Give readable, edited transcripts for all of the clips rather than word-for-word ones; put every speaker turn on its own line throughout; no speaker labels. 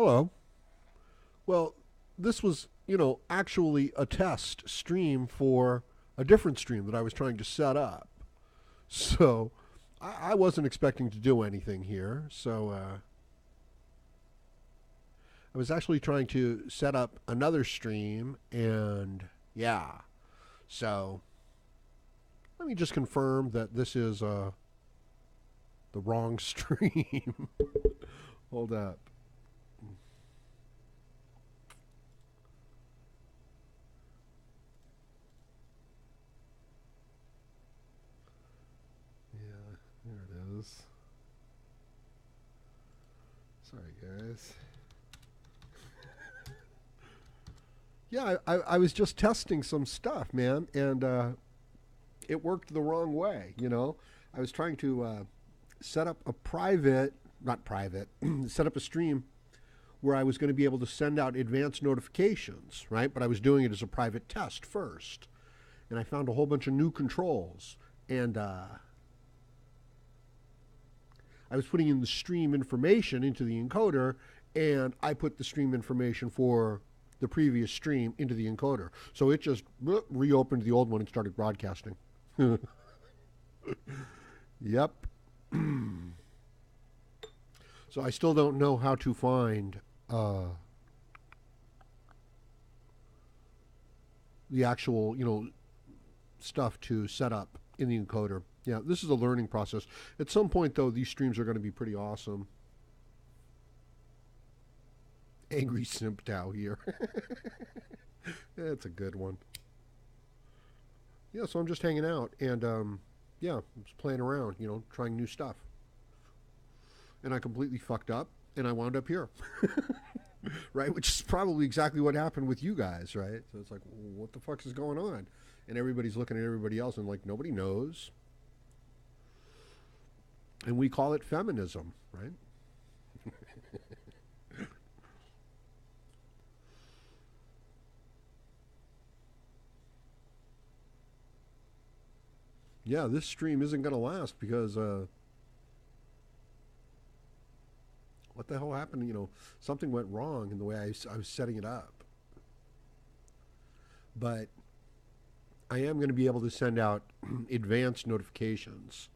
Hello. Well, this was, actually a test stream for a different stream that I was trying to set up. So I wasn't expecting to do anything here. So I was actually trying to set up another stream, and yeah. So let me just confirm that this is the wrong stream. Hold up. Yeah, there it is. Sorry, guys. Yeah, I was just testing some stuff, man, and it worked the wrong way, I was trying to set up a not private, set up a stream where I was going to be able to send out advanced notifications, right? But I was doing it as a private test first. And I found a whole bunch of new controls. And I was putting in the stream information into the encoder, and I put the stream information for the previous stream into the encoder. So it just reopened the old one and started broadcasting. Yep. So I still don't know how to find the actual, stuff to set up in the encoder. Yeah, this is a learning process. At some point, though, these streams are going to be pretty awesome. Angry SimpTow here. That's a good one. Yeah, so I'm just hanging out, and I'm just playing around, trying new stuff. And I completely fucked up, and I wound up here. Right? Which is probably exactly what happened with you guys, right? So it's like, what the fuck is going on? And everybody's looking at everybody else, and like, nobody knows. And we call it feminism, right? Yeah, this stream isn't going to last because what the hell happened? Something went wrong in the way I was setting it up. But I am going to be able to send out advanced notifications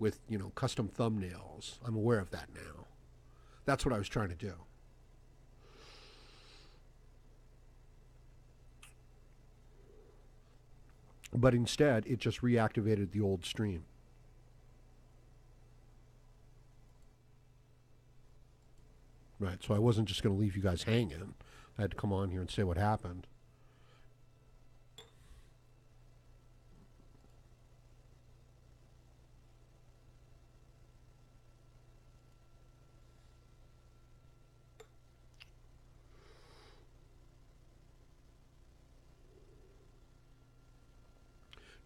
with, custom thumbnails. I'm aware of that now. That's what I was trying to do. But instead, it just reactivated the old stream. Right, so I wasn't just going to leave you guys hanging. I had to come on here and say what happened.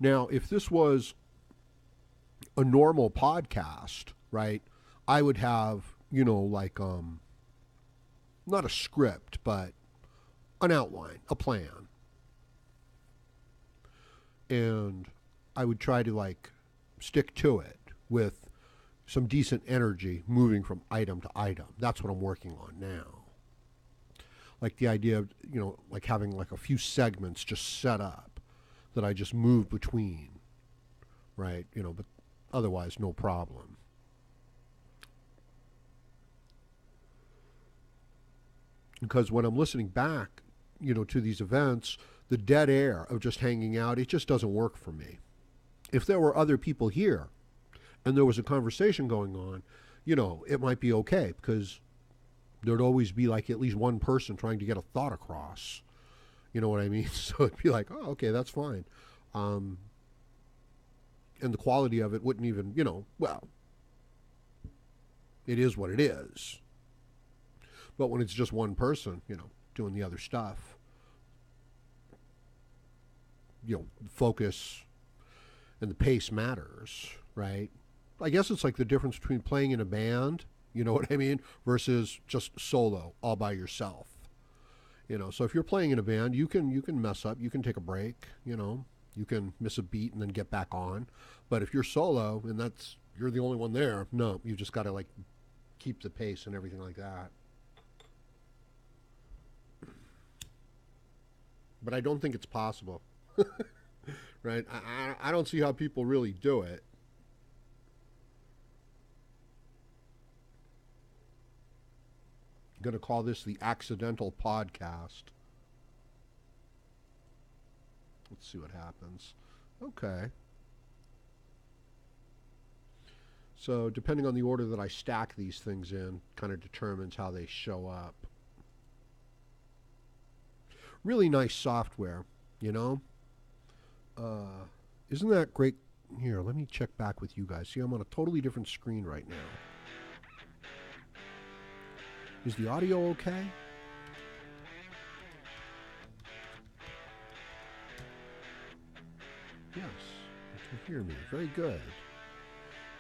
Now, if this was a normal podcast, right, I would have, not a script, but an outline, a plan. And I would try to stick to it with some decent energy moving from item to item. That's what I'm working on now. Like the idea of, having a few segments just set up that I just move between, right? But otherwise, no problem. Because when I'm listening back, to these events, the dead air of just hanging out, it just doesn't work for me. If there were other people here and there was a conversation going on, it might be okay because there'd always be at least one person trying to get a thought across. You know what I mean? So it'd be like, oh, okay, that's fine. And the quality of it wouldn't even, it is what it is. But when it's just one person, doing the other stuff, focus and the pace matters, right? I guess it's like the difference between playing in a band, you know what I mean, versus just solo, all by yourself. So if you're playing in a band, you can mess up, you can take a break, you can miss a beat and then get back on. But if you're solo and you're the only one there, no, you just got to keep the pace and everything like that. but I don't think it's possible. Right? I don't see how people really do it. I'm going to call this the Acccidental Podcast. Let's see what happens. Okay. So depending on the order that I stack these things in, kind of determines how they show up. Really nice software, you know? Isn't that great? Here, let me check back with you guys. See, I'm on a totally different screen right now. Is the audio okay? Yes, you can hear me. Very good.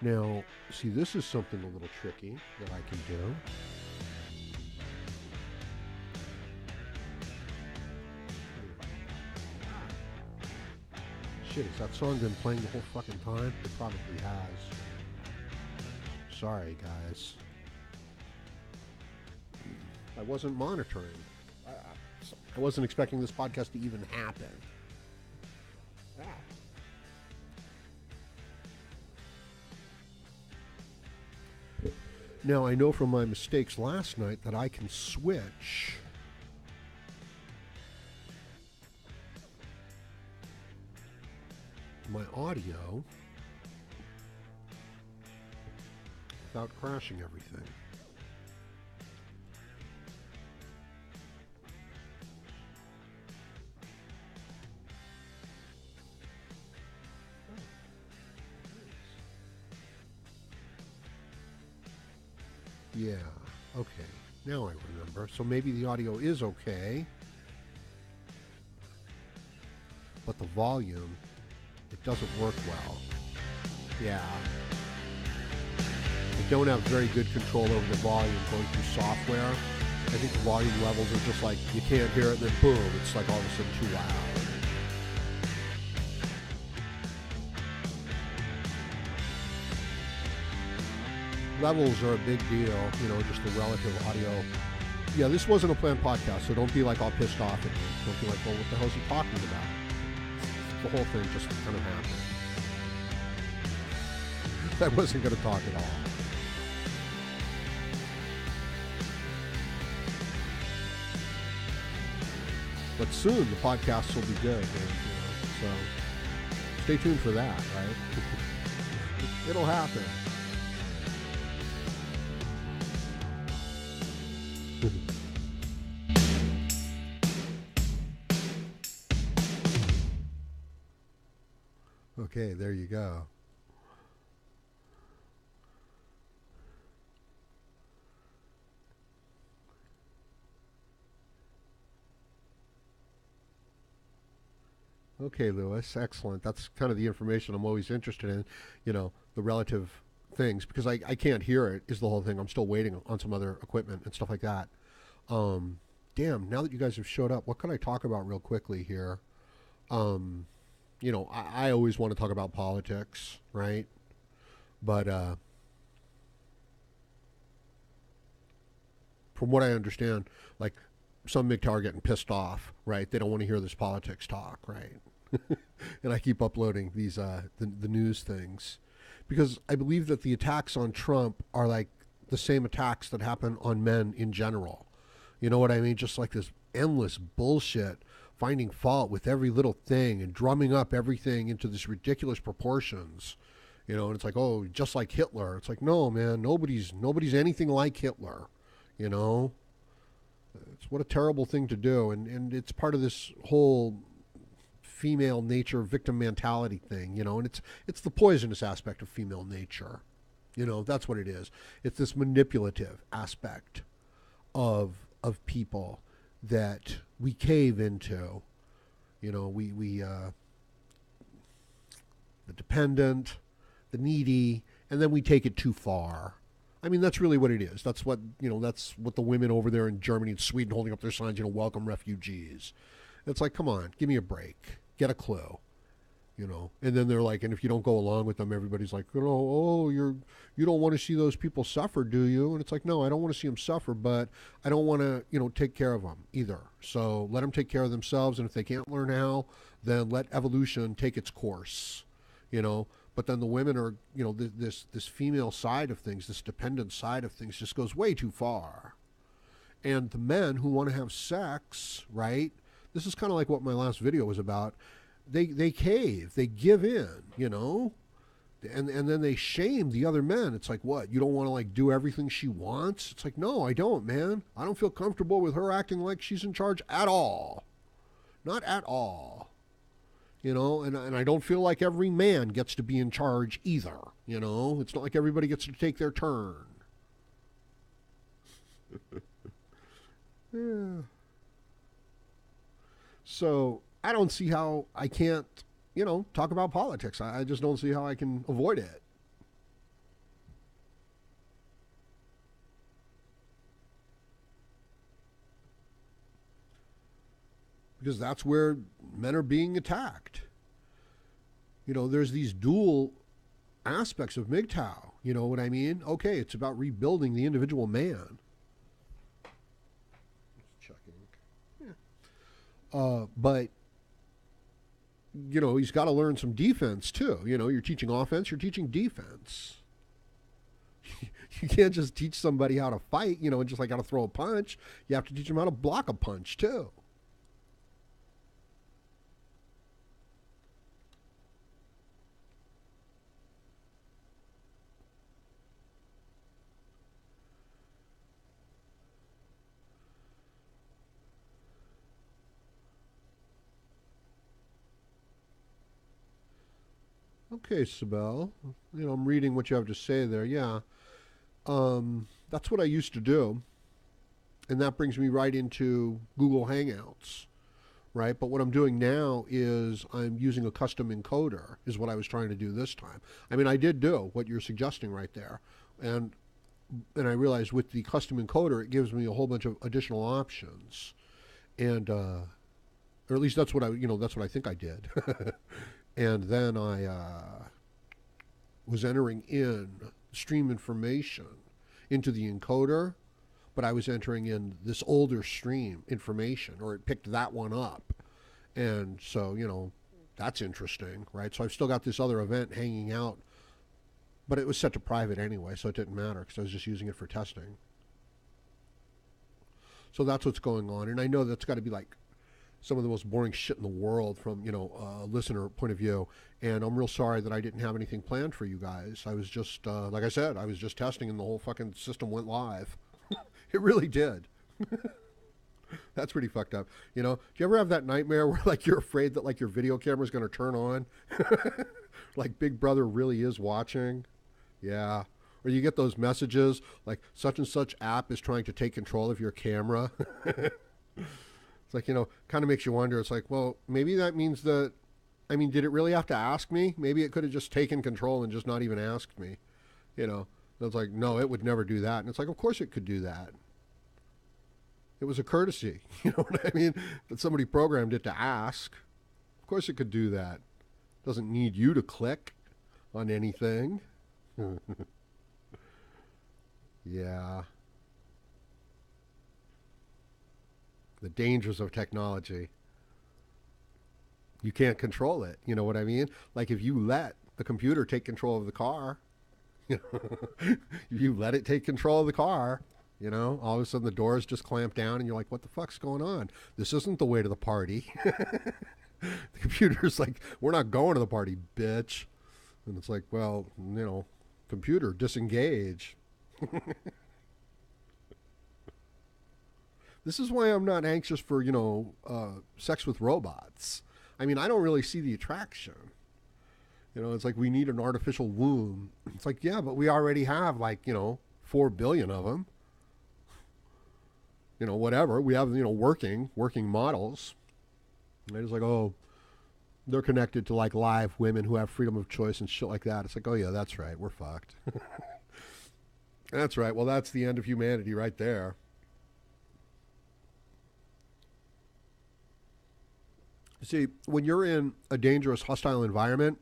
Now, see, this is something a little tricky that I can do. Shit, has that song been playing the whole fucking time? It probably has. Sorry, guys. I wasn't monitoring. I wasn't expecting this podcast to even happen. Now, I know from my mistakes last night that I can switch my audio without crashing everything. Yeah, okay. Now I remember. So maybe the audio is okay, but the volume, it doesn't work well. Yeah. I don't have very good control over the volume going through software. I think the volume levels are just like, you can't hear it, and then boom, it's like all of a sudden too loud. Levels are a big deal, you know, just the relative audio. Yeah, this wasn't a planned podcast, so don't be like all pissed off at me. Don't be like, well, what the hell is he talking about? The whole thing just kind of happened. I wasn't going to talk at all. But soon the podcasts will be good, and, you know, so stay tuned for that, right? It'll happen. Okay, there you go. Okay, Lewis, excellent. That's kind of the information I'm always interested in, you know, the relative things, because I can't hear it is the whole thing. I'm still waiting on some other equipment and stuff like that. Damn, now that you guys have showed up, what can I talk about real quickly here? You know, I always want to talk about politics, right? But from what I understand, like, some MGTOW are getting pissed off, right? They don't want to hear this politics talk, right? And I keep uploading these the news things because I believe that the attacks on Trump are like the same attacks that happen on men in general. You know what I mean? Just like this endless bullshit, finding fault with every little thing and drumming up everything into this ridiculous proportions. You know, and it's like, oh, just like Hitler. It's like, no, man, nobody's anything like Hitler. You know, it's what a terrible thing to do, and it's part of this whole female nature victim mentality thing, you know, and it's the poisonous aspect of female nature. You know, that's what it is. It's this manipulative aspect of people that we cave into. You know, we the dependent, the needy, and then we take it too far. I mean, that's really what it is. That's what, you know, that's what the women over there in Germany and Sweden holding up their signs, you know, welcome refugees. It's like, come on, give me a break. Get a clue. And then they're like, and if you don't go along with them, everybody's like, you don't want to see those people suffer, do you? And it's like, no, I don't want to see them suffer, but I don't want to, take care of them either. So let them take care of themselves, and if they can't learn how, then let evolution take its course, But then the women are, this female side of things, this dependent side of things, just goes way too far. And the men who want to have sex, right? This is kind of like what my last video was about. They cave, they give in, and then they shame the other men. It's like, what? You don't want to like do everything she wants? It's like, no, I don't, man. I don't feel comfortable with her acting like she's in charge at all. Not at all. And I don't feel like every man gets to be in charge either. It's not like everybody gets to take their turn. Yeah. So I don't see how I can't, talk about politics. I just don't see how I can avoid it. Because that's where men are being attacked. There's these dual aspects of MGTOW. You know what I mean? Okay, it's about rebuilding the individual man. Just checking. Yeah. But he's got to learn some defense too. You're teaching offense, you're teaching defense. You can't just teach somebody how to fight, and just like how to throw a punch. You have to teach them how to block a punch too. Okay, Sibel. I'm reading what you have to say there. Yeah. That's what I used to do. And that brings me right into Google Hangouts, right? But what I'm doing now is I'm using a custom encoder, is what I was trying to do this time. I mean, I did do what you're suggesting right there. And I realized with the custom encoder, it gives me a whole bunch of additional options. And, or at least that's what that's what I think I did. And then I was entering in stream information into the encoder, but I was entering in this older stream information, or it picked that one up. And so, that's interesting, right? So I've still got this other event hanging out, but it was set to private anyway, so it didn't matter because I was just using it for testing. So that's what's going on. And I know that's got to be like some of the most boring shit in the world from, a listener point of view. And I'm real sorry that I didn't have anything planned for you guys. I was just, like I said, I was just testing and the whole fucking system went live. It really did. That's pretty fucked up. Do you ever have that nightmare where like you're afraid that like your video camera is going to turn on? Like Big Brother really is watching? Yeah. Or you get those messages like such and such app is trying to take control of your camera. It's like, kind of makes you wonder. It's like, well, maybe that means that, did it really have to ask me? Maybe it could have just taken control and just not even asked me. It's like, no, it would never do that. And it's like, of course it could do that. It was a courtesy. You know what I mean? That somebody programmed it to ask. Of course it could do that. It doesn't need you to click on anything. Yeah. The dangers of technology. You can't control it. You know what I mean? Like if you let the computer take control of the car, if you let it take control of the car, all of a sudden the doors just clamp down and you're like, what the fuck's going on? This isn't the way to the party. The computer's like, we're not going to the party, bitch. And it's like, well, computer, disengage. This is why I'm not anxious for, sex with robots. I don't really see the attraction. It's like we need an artificial womb. It's like, yeah, but we already have like, 4 billion of them. Whatever. We have, working models. And it's like, oh, they're connected to like live women who have freedom of choice and shit like that. It's like, oh yeah, that's right. We're fucked. That's right. Well, that's the end of humanity right there. See, when you're in a dangerous, hostile environment,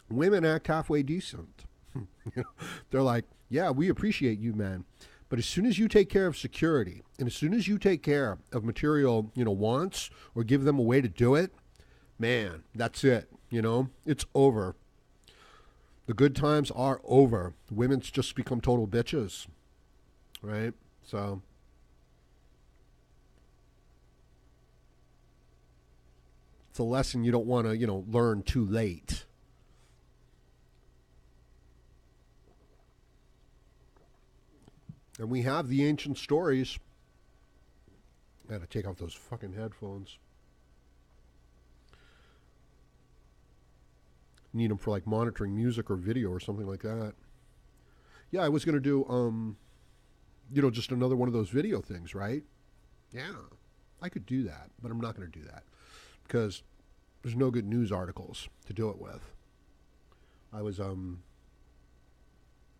women act halfway decent. They're like, yeah, we appreciate you, man. But as soon as you take care of security, and as soon as you take care of material, wants, or give them a way to do it, man, that's it. It's over. The good times are over. Women's just become total bitches, right? So it's a lesson you don't want to, learn too late. And we have the ancient stories. I gotta take off those fucking headphones. Need them for like monitoring music or video or something like that. Yeah, I was gonna do, just another one of those video things, right? Yeah, I could do that, but I'm not gonna do that because there's no good news articles to do it with. I was,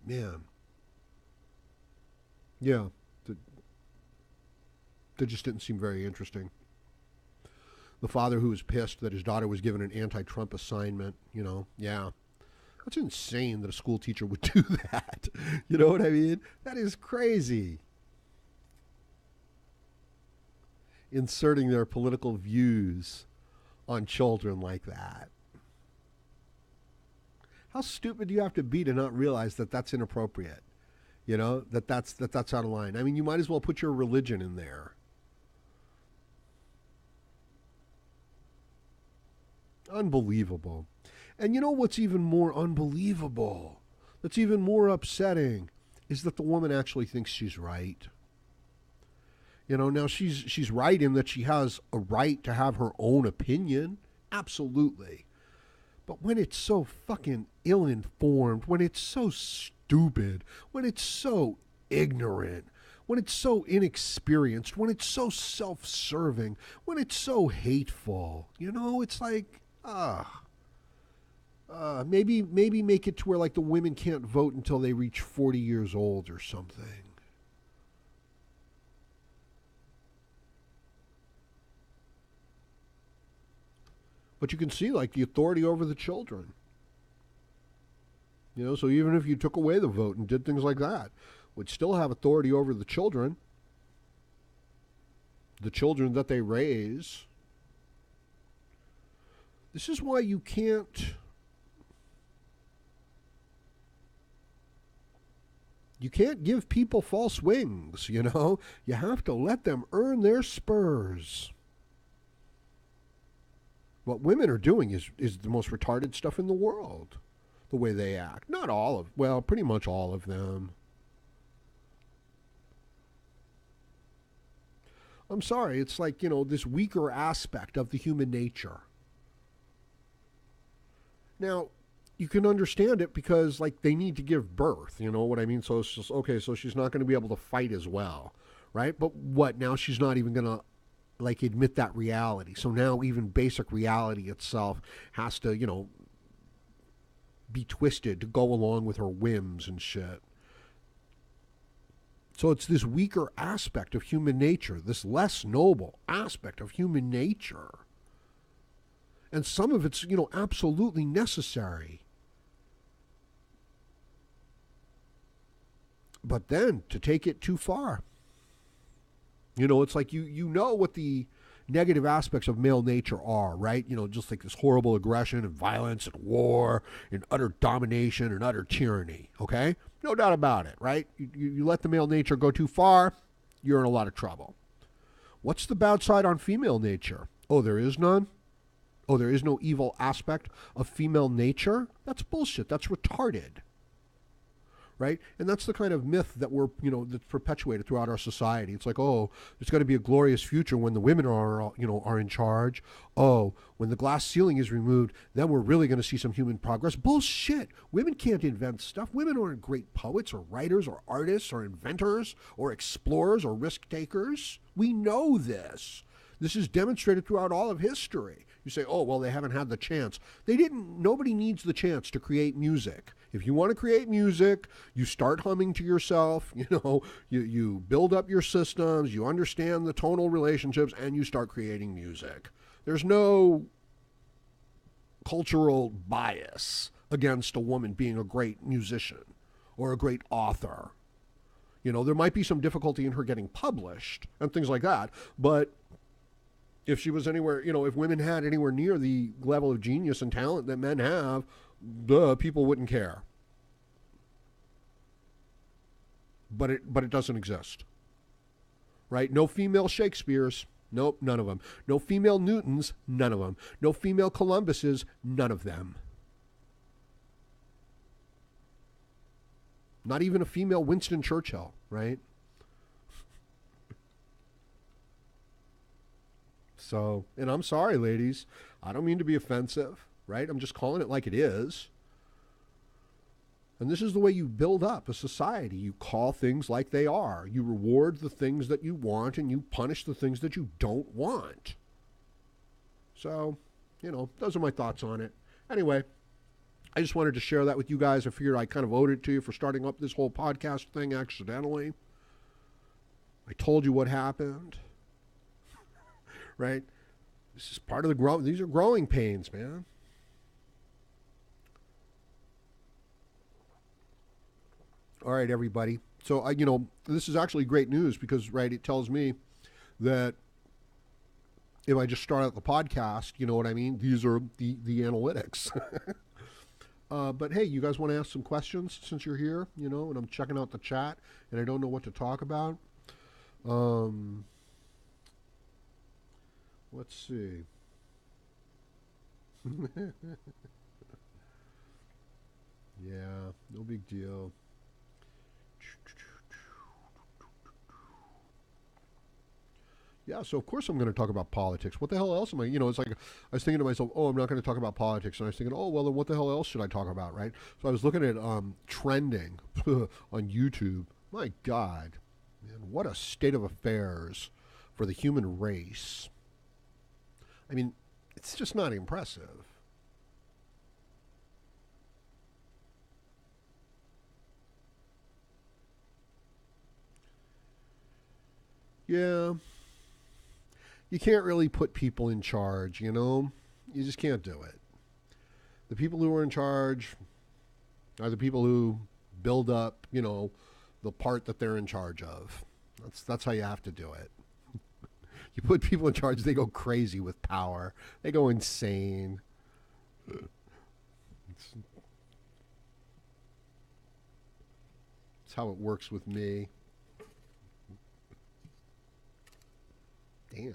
man. Yeah, that just didn't seem very interesting. The father who was pissed that his daughter was given an anti-Trump assignment, yeah. That's insane that a school teacher would do that. You know what I mean? That is crazy. Inserting their political views on children like that. How stupid do you have to be to not realize that that's inappropriate? That's out of line. I mean, you might as well put your religion in there. Unbelievable. And you know what's even more unbelievable? That's even more upsetting is that the woman actually thinks she's right. Now she's right in that she has a right to have her own opinion. Absolutely. But when it's so fucking ill-informed, when it's so stupid, when it's so ignorant, when it's so inexperienced, when it's so self-serving, when it's so hateful, it's like, maybe make it to where like the women can't vote until they reach 40 years old or something. But you can see like the authority over the children. So even if you took away the vote and did things like that, would still have authority over the children that they raise. This is why you can't give people false wings, You have to let them earn their spurs. What women are doing is the most retarded stuff in the world. The way they act. Not all of, well, pretty much all of them. I'm sorry, it's like, this weaker aspect of the human nature. Now, you can understand it because, like, they need to give birth, you know what I mean? So it's just, okay, so she's not going to be able to fight as well, right? But what, now she's not even going to, like, admit that reality. So now even basic reality itself has to, be twisted to go along with her whims and shit. So it's this weaker aspect of human nature, this less noble aspect of human nature. And some of it's, absolutely necessary. But then to take it too far. It's like you know what the negative aspects of male nature are, right? Just like this horrible aggression and violence and war and utter domination and utter tyranny, okay? No doubt about it, right? You let the male nature go too far, you're in a lot of trouble. What's the bad side on female nature? Oh, there is none? Oh, there is no evil aspect of female nature? That's bullshit. That's retarded. Right? And that's the kind of myth that that's perpetuated throughout our society. It's like, oh, there's going to be a glorious future when the women are in charge. Oh, when the glass ceiling is removed, then we're really going to see some human progress. Bullshit. Women can't invent stuff. Women aren't great poets or writers or artists or inventors or explorers or risk takers. We know this. This is demonstrated throughout all of history. You say, oh, well, they haven't had the chance. Nobody needs the chance to create music. If you want to create music, you start humming to yourself, you build up your systems, you understand the tonal relationships, and you start creating music. There's no cultural bias against a woman being a great musician or a great author. There might be some difficulty in her getting published and things like that, but if she was anywhere, if women had anywhere near the level of genius and talent that men have, people wouldn't care. But it doesn't exist. Right? No female Shakespeares. Nope, none of them. No female Newtons. None of them. No female Columbuses. None of them. Not even a female Winston Churchill, right? So, and I'm sorry, ladies. I don't mean to be offensive, right? I'm just calling it like it is. And this is the way you build up a society. You call things like they are. You reward the things that you want and you punish the things that you don't want. So, those are my thoughts on it. Anyway, I just wanted to share that with you guys. I figured I kind of owed it to you for starting up this whole podcast thing accidentally. I told you what happened. Right? This is part of the these are growing pains, man. All right, everybody. So, this is actually great news because, right, it tells me that if I just start out the podcast, you know what I mean? These are the analytics. But hey, you guys want to ask some questions since you're here, and I'm checking out the chat and I don't know what to talk about. Let's see. Yeah, no big deal. Yeah, so of course I'm going to talk about politics. What the hell else am I? It's like I was thinking to myself, oh, I'm not going to talk about politics. And I was thinking, oh, well, then what the hell else should I talk about, right? So I was looking at trending on YouTube. My God, man, what a state of affairs for the human race. I mean, it's just not impressive. Yeah. You can't really put people in charge, You just can't do it. The people who are in charge are the people who build up, the part that they're in charge of. That's how you have to do it. You put people in charge, they go crazy with power. They go insane. It's how it works with me. Damn.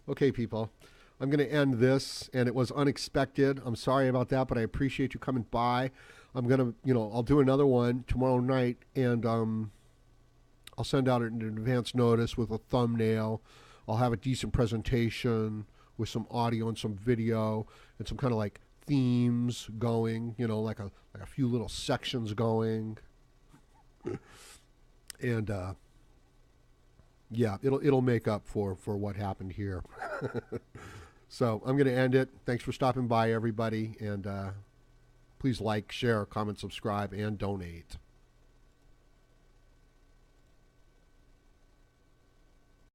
Okay, people, I'm going to end this, and it was unexpected. I'm sorry about that, but I appreciate you coming by. I'm going to, I'll do another one tomorrow night, and I'll send out an advance notice with a thumbnail. I'll have a decent presentation with some audio and some video and some kind of like themes going, like a few little sections going. And yeah, it'll make up for what happened here. So I'm going to end it. Thanks for stopping by, everybody. And please like, share, comment, subscribe, and donate.